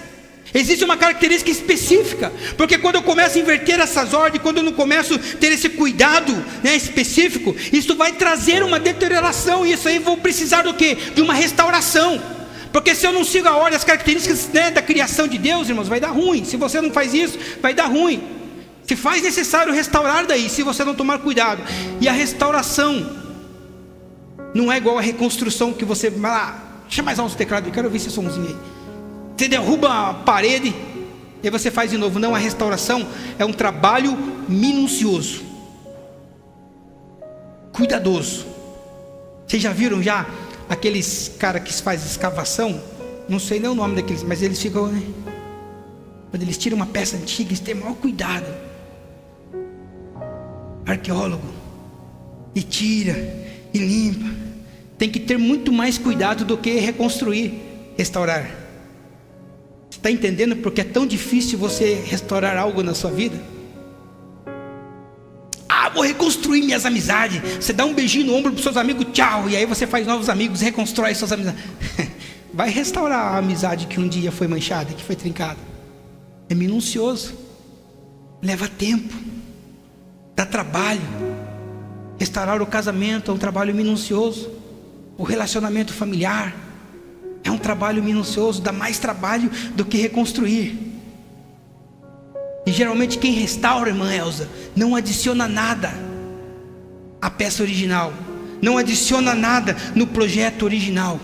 Existe uma característica específica, porque quando eu começo a inverter essas ordens, quando eu não começo a ter esse cuidado, né, específico, isso vai trazer uma deterioração. E isso aí vou precisar do quê? De uma restauração. Porque se eu não sigo a ordem, as características, né, da criação de Deus, irmãos, vai dar ruim. Se você não faz isso, vai dar ruim. Se faz necessário restaurar daí, se você não tomar cuidado. E a restauração não é igual a reconstrução, que você vai lá, deixa mais alto o teclado, eu quero ouvir esse somzinho aí. Você derruba a parede e você faz de novo. Não, a restauração é um trabalho minucioso, cuidadoso. Vocês já viram aqueles caras que fazem escavação? Não sei nem o nome daqueles, mas eles ficam, né? Quando eles tiram uma peça antiga, eles têm o maior cuidado. Arqueólogo, e tira, e limpa. Tem que ter muito mais cuidado do que reconstruir, restaurar. Você está entendendo porque é tão difícil você restaurar algo na sua vida? Vou reconstruir minhas amizades. Você dá um beijinho no ombro para os seus amigos, tchau. E aí você faz novos amigos, reconstrói suas amizades. Vai restaurar a amizade que um dia foi manchada, que foi trincada. É minucioso, leva tempo, dá trabalho. Restaurar o casamento é um trabalho minucioso. O relacionamento familiar é um trabalho minucioso, dá mais trabalho do que reconstruir. E geralmente quem restaura, irmã Elza, não adiciona nada à peça original, não adiciona nada no projeto original.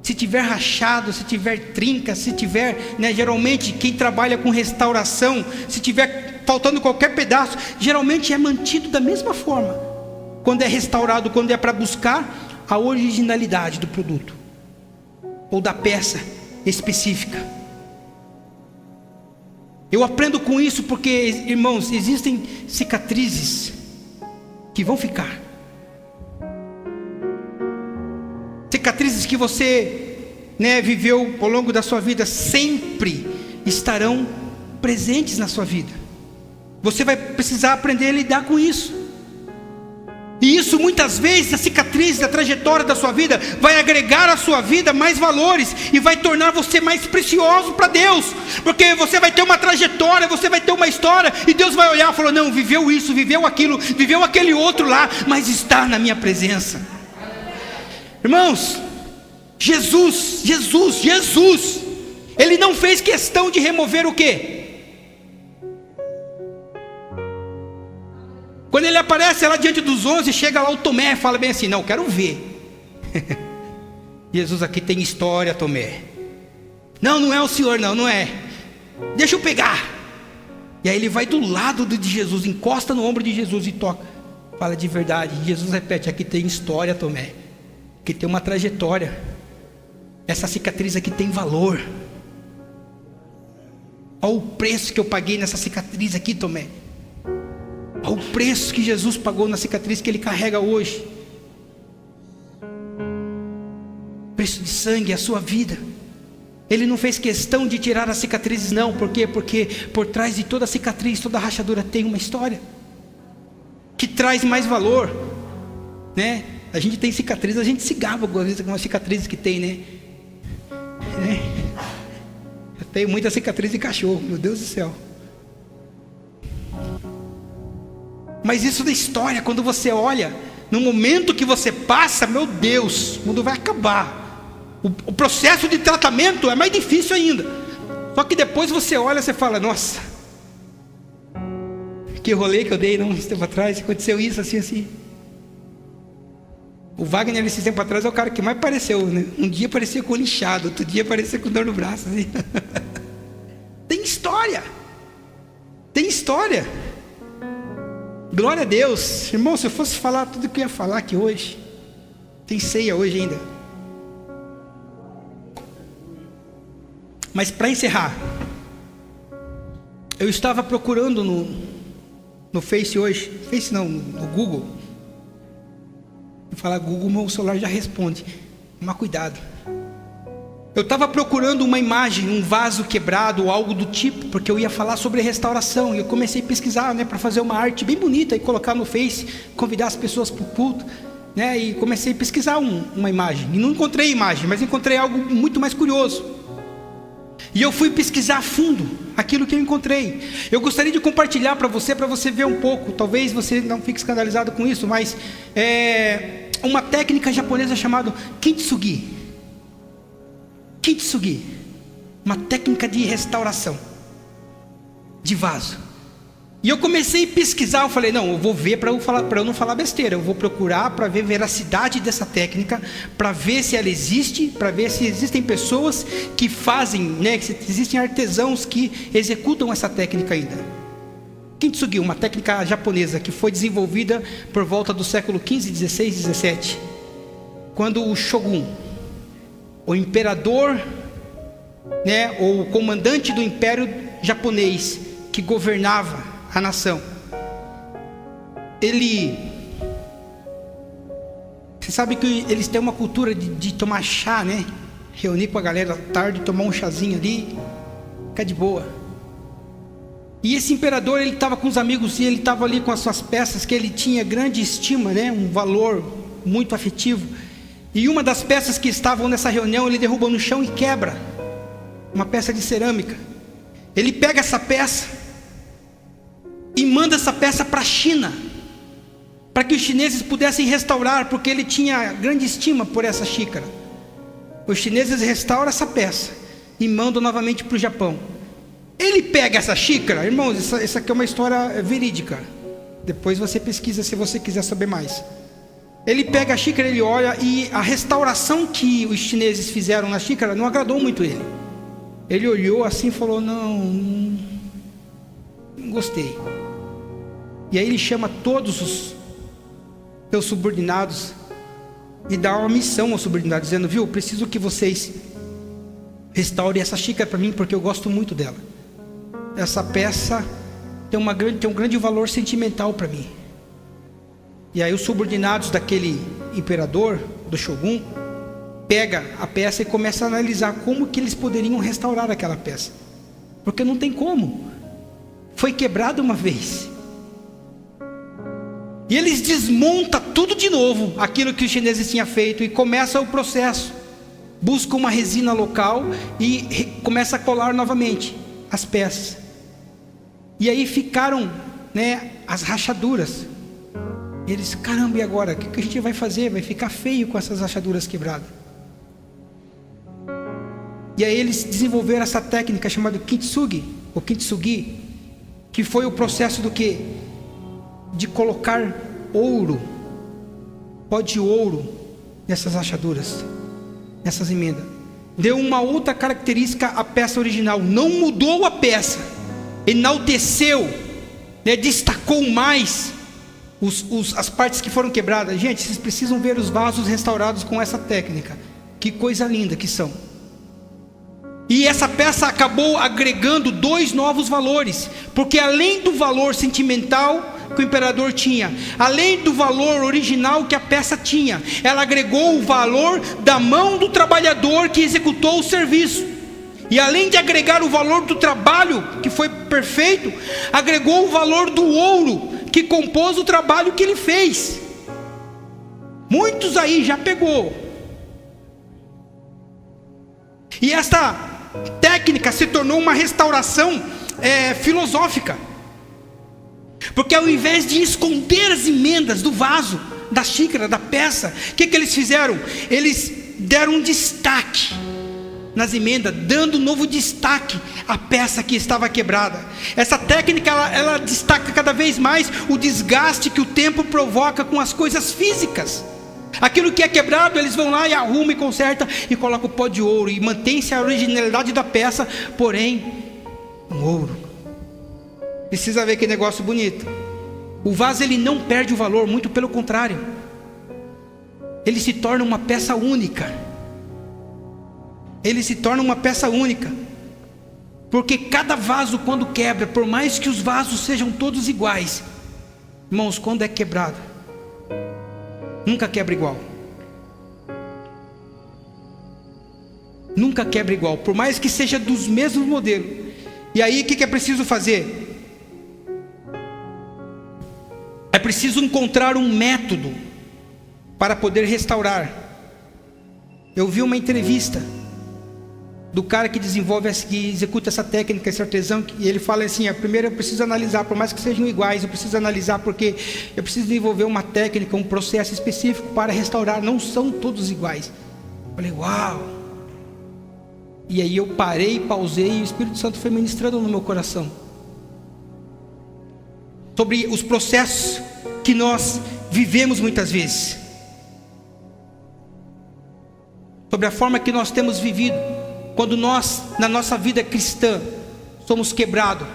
Se tiver rachado, se tiver trinca, se tiver, né, geralmente quem trabalha com restauração, se tiver faltando qualquer pedaço, geralmente é mantido da mesma forma. Quando é restaurado, quando é para buscar a originalidade do produto ou da peça específica. Eu aprendo com isso porque, irmãos, existem cicatrizes que vão ficar. Cicatrizes que você, né, viveu ao longo da sua vida, sempre estarão presentes na sua vida. Você vai precisar aprender a lidar com isso. E isso muitas vezes, a cicatriz da trajetória da sua vida vai agregar à sua vida mais valores e vai tornar você mais precioso para Deus. Porque você vai ter uma trajetória, você vai ter uma história, e Deus vai olhar e falar: não, viveu isso, viveu aquilo, viveu aquele outro lá, mas está na minha presença. Irmãos, Jesus, Ele não fez questão de remover o quê? Quando Ele aparece lá diante dos 11, chega lá o Tomé e fala bem assim: não, quero ver. Jesus, aqui tem história, Tomé. Não é o Senhor, não é. Deixa eu pegar. E aí ele vai do lado de Jesus, encosta no ombro de Jesus e toca. Fala: de verdade. Jesus repete: aqui tem história, Tomé. Aqui tem uma trajetória. Essa cicatriz aqui tem valor. Olha o preço que eu paguei nessa cicatriz aqui, Tomé. Olha o preço que Jesus pagou na cicatriz que Ele carrega hoje. Preço de sangue, a sua vida. Ele não fez questão de tirar as cicatrizes, não. Por quê? Porque por trás de toda cicatriz, toda rachadura tem uma história que traz mais valor, né? A gente tem cicatriz, a gente se gaba às vezes com as cicatrizes que tem, né? Eu tenho muita cicatriz de cachorro, meu Deus do céu. Mas isso da história, quando você olha, no momento que você passa, meu Deus, o mundo vai acabar. O processo de tratamento é mais difícil ainda. Só que depois você olha e você fala: nossa, que rolê que eu dei não, esse tempo atrás, aconteceu isso, assim. O Wagner, esse tempo atrás, é o cara que mais pareceu, né? Um dia parecia com lixado, outro dia parecia com dor no braço, assim. Tem história. Tem história. Glória a Deus. Irmão, se eu fosse falar tudo o que eu ia falar aqui hoje, tem ceia hoje ainda. Mas para encerrar, eu estava procurando no Face hoje. Face não, no Google. Se falar Google, meu celular já responde. Toma cuidado. Eu estava procurando uma imagem, um vaso quebrado ou algo do tipo, porque eu ia falar sobre restauração. E eu comecei a pesquisar, né, para fazer uma arte bem bonita e colocar no Face, convidar as pessoas para o culto, né, e comecei a pesquisar uma imagem. E não encontrei imagem, mas encontrei algo muito mais curioso. E eu fui pesquisar a fundo aquilo que eu encontrei. Eu gostaria de compartilhar para você ver um pouco. Talvez você não fique escandalizado com isso, mas é uma técnica japonesa chamada kintsugi. Kintsugi, uma técnica de restauração de vaso. E eu comecei a pesquisar. Eu falei, não, eu vou ver para eu não falar besteira. Eu vou procurar para ver a veracidade dessa técnica, para ver se ela existe, para ver se existem pessoas que fazem, né, se existem artesãos que executam essa técnica ainda. Kintsugi, uma técnica japonesa que foi desenvolvida por volta do século 15, 16, 17, quando o shogun, o imperador, né, ou o comandante do império japonês que governava a nação, você sabe que eles têm uma cultura de tomar chá, né? Reunir com a galera à tarde, tomar um chazinho ali, ficar de boa. E esse imperador, ele estava com os amigos e ele estava ali com as suas peças que ele tinha grande estima, né? Um valor muito afetivo. E uma das peças que estavam nessa reunião, ele derruba no chão e quebra. Uma peça de cerâmica. Ele pega essa peça e manda essa peça para a China, para que os chineses pudessem restaurar, porque ele tinha grande estima por essa xícara. Os chineses restauram essa peça e mandam novamente para o Japão. Ele pega essa xícara, irmãos, essa aqui é uma história verídica. Depois você pesquisa se você quiser saber mais. Ele pega a xícara, ele olha, e a restauração que os chineses fizeram na xícara não agradou muito ele. Ele olhou assim e falou, não gostei. E aí ele chama todos os seus subordinados e dá uma missão aos subordinados, dizendo, viu, preciso que vocês restaurem essa xícara para mim, porque eu gosto muito dela. Essa peça tem um grande valor sentimental para mim. E aí os subordinados daquele imperador, do shogun, pega a peça e começa a analisar como que eles poderiam restaurar aquela peça, porque não tem como, foi quebrada uma vez. E eles desmontam tudo de novo, aquilo que os chineses tinham feito, e começa o processo. Busca uma resina local e começa a colar novamente as peças. E aí ficaram, né, as rachaduras. E eles, caramba, e agora? O que a gente vai fazer? Vai ficar feio com essas rachaduras quebradas. E aí eles desenvolveram essa técnica chamada kintsugi, ou kintsugi, que foi o processo do quê? De colocar ouro, pó de ouro nessas rachaduras, nessas emendas. Deu uma outra característica à peça original, não mudou a peça, enalteceu, né, destacou mais as partes que foram quebradas. Gente, vocês precisam ver os vasos restaurados com essa técnica, que coisa linda que são. E essa peça acabou agregando 2 novos valores, porque além do valor sentimental que o imperador tinha, além do valor original que a peça tinha, ela agregou o valor da mão do trabalhador que executou o serviço. E além de agregar o valor do trabalho, que foi perfeito, agregou o valor do ouro que compôs o trabalho que ele fez. Muitos aí já pegou. E esta técnica se tornou uma restauração filosófica, porque ao invés de esconder as emendas do vaso, da xícara, da peça, o que eles fizeram? Eles deram um destaque nas emendas, dando novo destaque à peça que estava quebrada. Essa técnica ela destaca cada vez mais o desgaste que o tempo provoca com as coisas físicas. Aquilo que é quebrado, eles vão lá e arrumam e consertam e colocam o pó de ouro e mantém-se a originalidade da peça, porém um ouro. Precisa ver que negócio bonito. O vaso, ele não perde o valor, muito pelo contrário, ele se torna uma peça única. Ele se torna uma peça única, porque cada vaso, quando quebra, por mais que os vasos sejam todos iguais, irmãos, quando é quebrado, nunca quebra igual. nunca quebra igual, por mais que seja dos mesmos modelos. E aí o que é preciso fazer? É preciso encontrar um método para poder restaurar. Eu vi uma entrevista do cara que desenvolve, que executa essa técnica, esse artesão, e ele fala assim: primeiro eu preciso analisar, por mais que sejam iguais, eu preciso analisar, porque eu preciso desenvolver uma técnica, um processo específico para restaurar, não são todos iguais. Eu falei, uau! E aí eu parei, pausei, e o Espírito Santo foi ministrando no meu coração sobre os processos que nós vivemos muitas vezes, sobre a forma que nós temos vivido, quando nós, na nossa vida cristã, somos quebrados.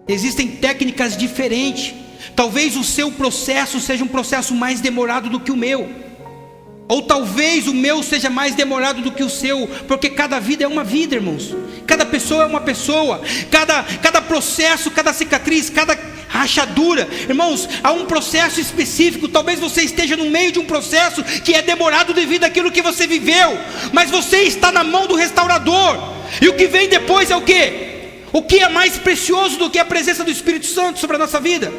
Existem técnicas diferentes. Talvez o seu processo seja um processo mais demorado do que o meu, ou talvez o meu seja mais demorado do que o seu, porque cada vida é uma vida, irmãos. Cada pessoa é uma pessoa. Cada processo, cada cicatriz, cada rachadura, irmãos, há um processo específico. Talvez você esteja no meio de um processo que é demorado devido àquilo que você viveu, mas você está na mão do restaurador. E o que vem depois é o quê? O que é mais precioso do que a presença do Espírito Santo sobre a nossa vida?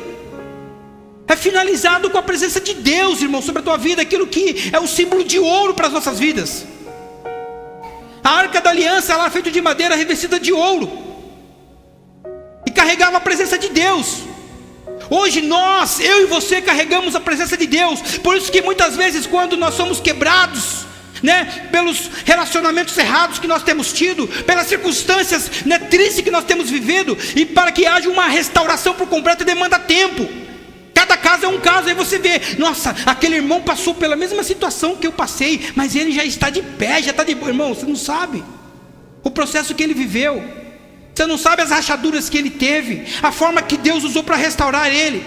É finalizado com a presença de Deus, irmão, sobre a tua vida, aquilo que é o símbolo de ouro para as nossas vidas. A arca da aliança, ela era feita de madeira revestida de ouro, e carregava a presença de Deus. Hoje nós, eu e você, carregamos a presença de Deus. Por isso que muitas vezes, quando nós somos quebrados, pelos relacionamentos errados que nós temos tido, pelas circunstâncias, tristes que nós temos vivido, e para que haja uma restauração por completo, demanda tempo. Cada caso é um caso. Aí você vê, nossa, aquele irmão passou pela mesma situação que eu passei, mas ele já está de pé, já está de boa. Irmão, você não sabe o processo que ele viveu, você não sabe as rachaduras que ele teve, a forma que Deus usou para restaurar ele.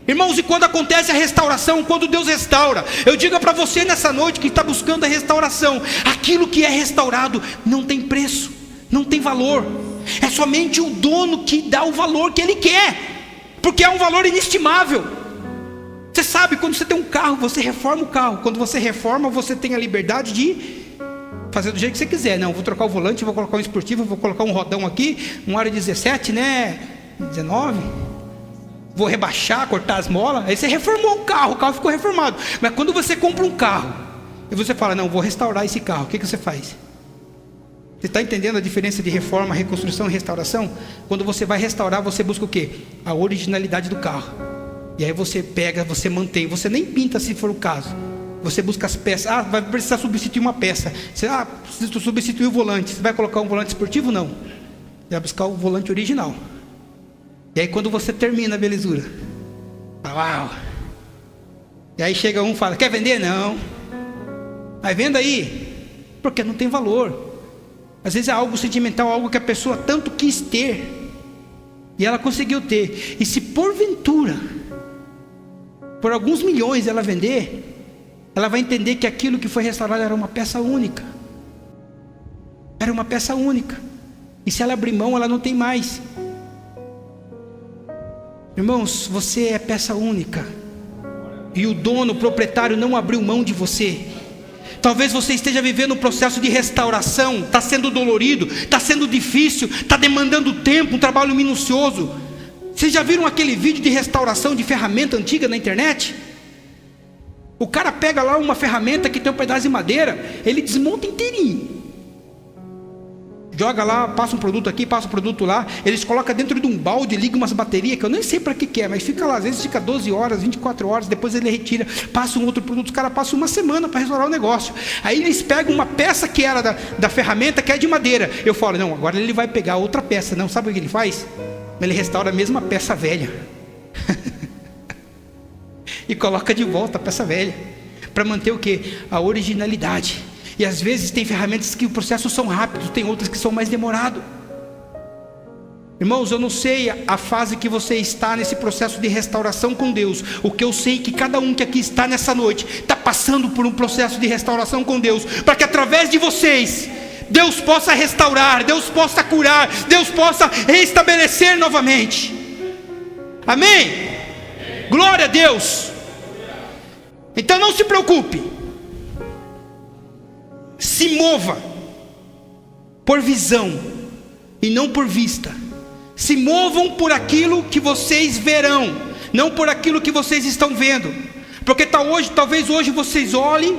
Irmãos, e quando acontece a restauração, quando Deus restaura, eu digo para você nessa noite que está buscando a restauração, aquilo que é restaurado não tem preço, não tem valor. É somente o dono que dá o valor que ele quer, porque é um valor inestimável. Você sabe, quando você tem um carro, você reforma o carro. Quando você reforma, você tem a liberdade de fazer do jeito que você quiser. Não, vou trocar o volante, vou colocar um esportivo, vou colocar um rodão aqui, um aro 17, 19, vou rebaixar, cortar as molas. Aí você reformou o carro ficou reformado. Mas quando você compra um carro e você fala, não, vou restaurar esse carro, o que você faz? Você está entendendo a diferença de reforma, reconstrução e restauração? Quando você vai restaurar, você busca o quê? A originalidade do carro. E aí você pega, você mantém, você nem pinta se for o caso. Você busca as peças. Vai precisar substituir uma peça. Você precisa substituir o volante. Você vai colocar um volante esportivo? Não. Você vai buscar o volante original. E aí quando você termina a belezura, uau! E aí chega um e fala, quer vender? Não. Mas venda aí, porque não tem valor. Às vezes é algo sentimental, algo que a pessoa tanto quis ter, e ela conseguiu ter. E se porventura, por alguns milhões ela vender, ela vai entender que aquilo que foi restaurado era uma peça única. Era uma peça única. E se ela abrir mão, ela não tem mais. Irmãos, você é peça única. E o dono, o proprietário não abriu mão de você. Talvez você esteja vivendo um processo de restauração. Está sendo dolorido, está sendo difícil, está demandando tempo, um trabalho minucioso. Vocês já viram aquele vídeo de restauração de ferramenta antiga na internet? O cara pega lá uma ferramenta que tem um pedaço de madeira, ele desmonta inteirinho, joga lá, passa um produto aqui, passa um produto lá, eles colocam dentro de um balde, ligam umas baterias, que eu nem sei para que é, mas fica lá, às vezes fica 12 horas, 24 horas, depois ele retira, passa um outro produto, os caras passam uma semana para restaurar o negócio. Aí eles pegam uma peça que era da ferramenta, que é de madeira. Eu falo, não, agora ele vai pegar outra peça. Não, sabe o que ele faz? Ele restaura a mesma peça velha e coloca de volta a peça velha, para manter o que? A originalidade. E às vezes tem ferramentas que o processo são rápidos, tem outras que são mais demorados. Irmãos, eu não sei a fase que você está nesse processo de restauração com Deus. O que eu sei é que cada um que aqui está nessa noite está passando por um processo de restauração com Deus, para que através de vocês Deus possa restaurar, Deus possa curar, Deus possa restabelecer novamente. Amém? Glória a Deus. Então não se preocupe. Se mova por visão e não por vista. Se movam por aquilo que vocês verão, não por aquilo que vocês estão vendo. Porque talvez hoje vocês olhem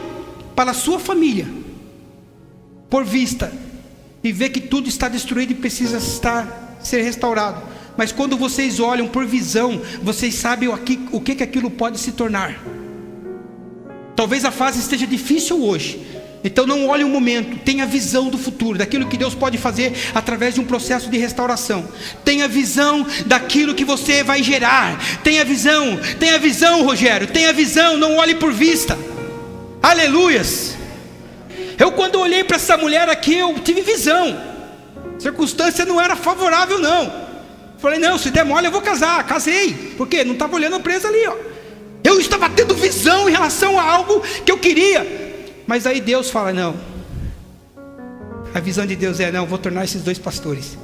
para a sua família por vista e vê que tudo está destruído e precisa ser restaurado. Mas quando vocês olham por visão, vocês sabem o que aquilo pode se tornar. Talvez a fase esteja difícil hoje, então não olhe o momento, tenha visão do futuro, daquilo que Deus pode fazer através de um processo de restauração. Tenha visão daquilo que você vai gerar. Tenha visão, Rogério, tenha visão, não olhe por vista. Aleluias. Eu quando olhei para essa mulher aqui, eu tive visão. A circunstância não era favorável não. Falei, não, se der mole eu vou casar. Casei, por quê? Não estava olhando a presa ali, ó. Eu estava tendo visão em relação a algo que eu queria. Mas aí Deus fala, não. A visão de Deus é, não, vou tornar esses 2 pastores.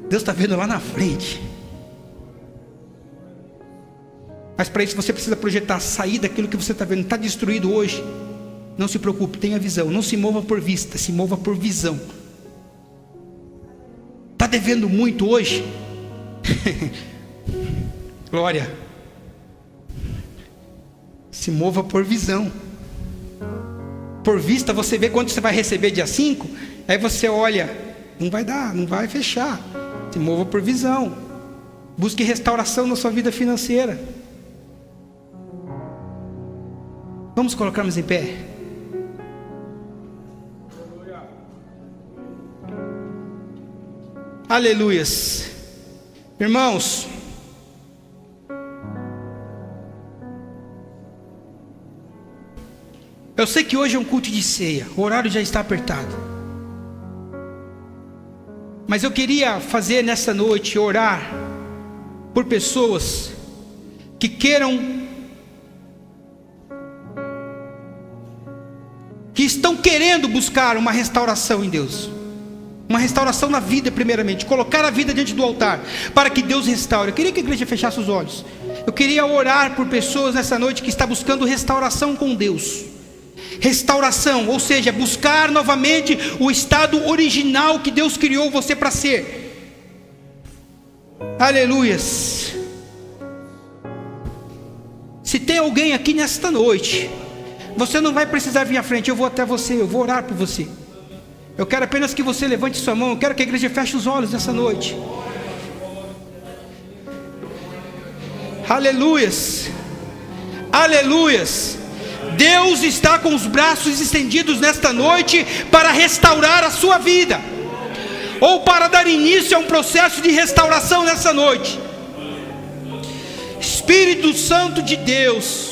Deus está vendo lá na frente. Mas para isso você precisa projetar, sair daquilo que você está vendo. Está destruído hoje, não se preocupe, tenha visão. Não se mova por vista, se mova por visão. Está devendo muito hoje? Glória. Se mova por visão. Por vista, você vê quanto você vai receber dia 5. Aí você olha, não vai dar, não vai fechar. Se mova por visão. Busque restauração na sua vida financeira. Vamos colocarmos em pé. Aleluias. Irmãos, eu sei que hoje é um culto de ceia, o horário já está apertado, mas eu queria fazer nessa noite, orar por pessoas que estão querendo buscar uma restauração em Deus. Uma restauração na vida primeiramente, colocar a vida diante do altar, para que Deus restaure. Eu queria que a igreja fechasse os olhos. Eu queria orar por pessoas nessa noite que estão buscando restauração com Deus. Restauração, ou seja, buscar novamente o estado original que Deus criou você para ser. Aleluias. Se tem alguém aqui nesta noite, você não vai precisar vir à frente, eu vou até você, eu vou orar por você. Eu quero apenas que você levante sua mão. Eu quero que a igreja feche os olhos nessa noite. Aleluias. Aleluias. Deus está com os braços estendidos nesta noite para restaurar a sua vida, ou para dar início a um processo de restauração nessa noite. Espírito Santo de Deus,